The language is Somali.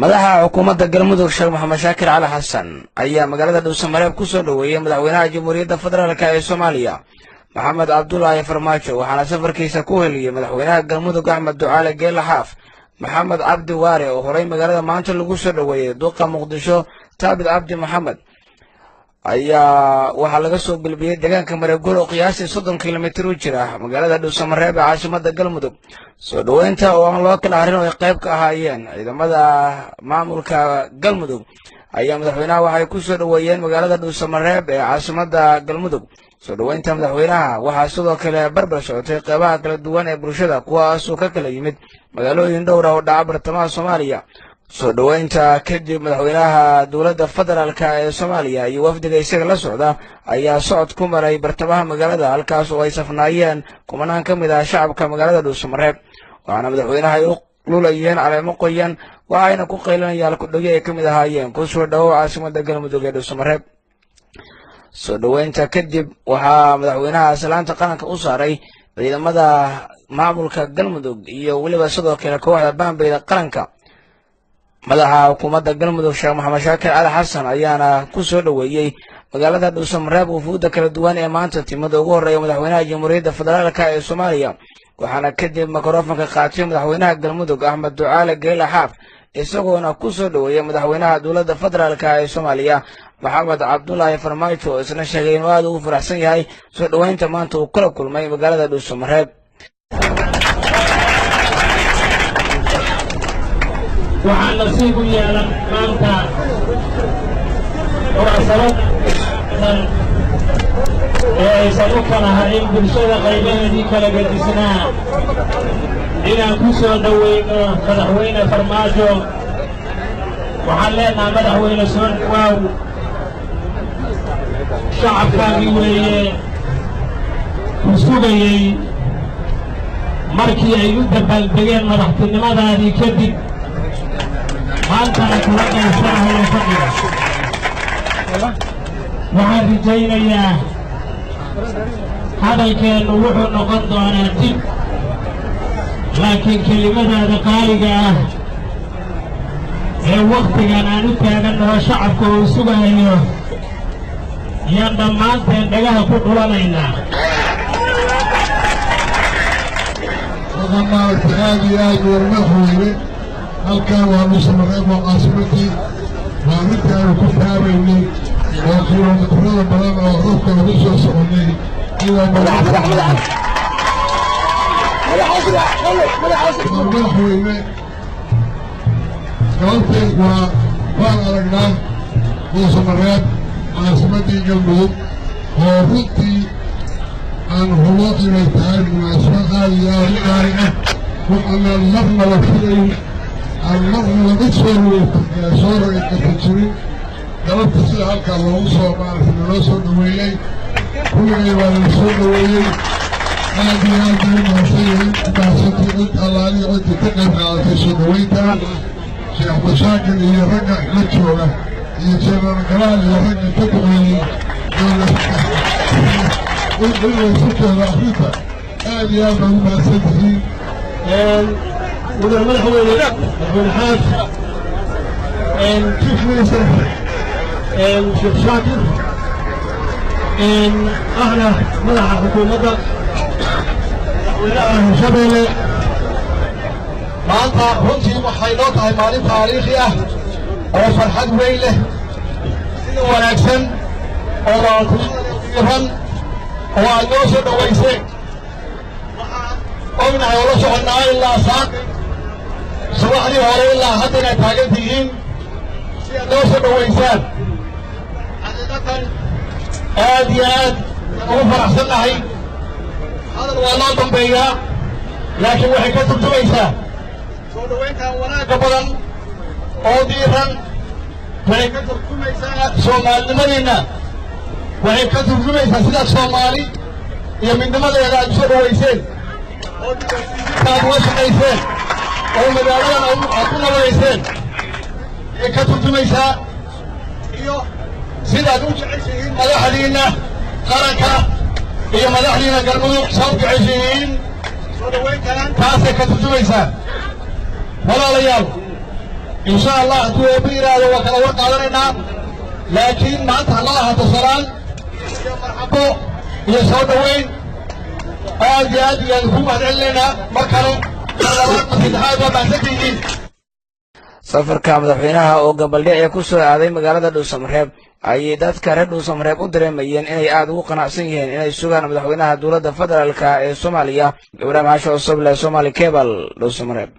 madaxa xukuumadda galmudug sheekh maxamed shaakir cali xasan ayaa magaalada dhuusamareeb ku soo dhoweeyey madaxweynaha jamhuuriyadda federaalk ee soomaaliya maxamed cabdulaahi farmaajo waxaana safarkiisa ku heliyey madaxweynaha galmudug axmed ducaale geela xaaf maxamed cabdi waare oo horey magaalada maanta lagu soo dhoweeyey duqa muqdisho taabid cabdi maxamed ayaa waxaa laga soo gelbiyey deegaanka mareebgol oo qiyaastii 30 kilomitir u jira magaalada dhuusamareeb ee caasimadda galmudug soo dhoweynta oo aan loo kala harin oo ay qayb ka ahaayeen ciidamada maamulka galmudug ayaa madaxweynaha waxay ku soo dhoweeyeen magaalada dhuusamareeb ee caasimadda galmudug soo dhoweynta madaxweynaha waxaa sidoo kale barbar socotay qaybaha kala duwan ee bulshada kuwaasoo ka kala yimid magaalooyin dhowr ah oo dhaca bartamaha soomaaliya soo dhoweynta kadib madaxweynaha dowladda federaalk ee soomaaliya iyo wafdiga isaga la socda ayaa socod ku maray bartamaha magaalada halkaas oo ay safnaayeen kumanaan ka mid ah shacabka magaalada dhuusamareeb waxaana madaxweynaha ay u lulayeen caleemo qoyan waxayna ku qaylinayaan kudhogyo ay ka mid ahaayeen ku soo dhowow caasimadda galmudug ee dhuusamareeb soo dhoweynta kadib waxaa madaxweynaha salaanta qaranka u saaray ciidamada maamulka galmudug iyo weliba sidoo kale kooxda baanbeyda qaranka madaxa xukuumadda galmudug sheekh maxamed shaakir cali xasan ayaana ku soo dhoweeyey magaalada dhuusamareeb wufuudda kala duwan ee maanta timid ugu horreeya madaxweynaha jamhuuriyadda federaalk ee soomaaliya waxaana kadib mikrofonka qaatay madaxweynaha galmudug axmed ducaale geela xaaf isagoona ku soo dhoweeyey madaxweynaha dowladda federaalk ee soomaaliya maxamed cabdulaahi farmaajo oo isna sheegay inuu aad ugu faraxsan yahay soo dhoweynta maanta uu kula kulmay magaalada dhuusamareeb waxaan nasiib u yeelan maanta munaasabadan ee aysan u kala harin bulshada qaybaheedii kala gadisnaa inaan ku soo dhoweyno madaxweyne farmaajo waxaan leenahay madaxweyne soo dhawaaw shacabkaagii weeye ku sugayey markii ay u dabaaldegeen madaxtinimadaadii kadib maantana kula qaysanahayo fadhiga waxaan rajaynayaa hadalkeennu wuxuu noqon doonaa dib laakiin kelimadaada qaaliga ah ee wakhtigan aan u taagannaho shacabka uu sugahayo yaan dhammaanteen dhagaha ku dhulanaynaa maaragta aad iyo aad warmadaxweyne halkan waa dhuusamareeb waa caasimadii waa midka aanu ku taabaynay oo kilomitirada badan oo dhulka lagu soo soconnay madaxweyne sababteed waan aragnaa dhuusamareeb caasimadii galmudug oo runtii aan hubo inay tahay munaasabad aad iyo aad u qaali ah waxaanaan marnaba filayn aan marnaba mid soo rogay karta jirin galabta sida halkaa loogu soo maaragtay naloo soo dhoweeyey kuligay baa nala soo dhoweeyey aad iyo aad ugu mahadsanyihin mahadsantii cid allaaliya ciddii ka qayb qaadatay soo dhoweynta sheekh mashaakir iyo ragga la jooga iyo jeneral galaal iyo ragga ka duceeyey inlaysukooda akrinta aad iyo aad baa ugu mahadsan tihiin mudane madaxweyne xaaf chief minister sheekh shaakir ahna madaxa xukuumadda madaxweynaha hirshabeelle maanta runtii waxay noo tahay maalin taariikhi ah oo farxad weyn leh sida wanaagsan oo raantiran oo aad noo soo dhowayseen waxaan ognahay oo la soconnaa ilaa saaqi subaxdii hore ilaa hadda inaad taagan tihiin si aad noo soo dhowaysaan xaqiiqatan aad iyo aad ugu faraxsannahay hadal waa loo dambeeyaa laakiin waxay ka turjumaysaa soo dhowayntan wanaagga badan oo diiran waxay ka turjumaysaa soomaalinimadiinna waxay ka turjumaysaa sidaad soomaali iyo midnimadeeda aad usoo dhowayseen oo aad uga shaqayseen oo magaaladan aad ku nabadayseen waxay ka turjumaysaa iyo sidaad u jeceshihiin madaxdiinna qaranka iyo madaxdiinna galmudug saa u jeceshihiin soo dhowayntan taasay ka turjumaysaa walaalayaal إن شاء الله أنتوا بيرا وكلا وقعنا لكن ما أنت الله هتصلان مرحبا يسود وين آدي ينفو هذلنا مكانه في هذا ما سكين safarka madaxweynaha oo gabaldhic ku soo aaday magaalada Dhuusamareeb ayay dadka reer Dhuusamareeb u dareemayeen inay aad ugu qanacsan yihiin inay sugaan madaxweynaha dowladda federaalka ee Soomaaliya Ibraahim Xasho Soble Somali Cable Dhuusamareeb.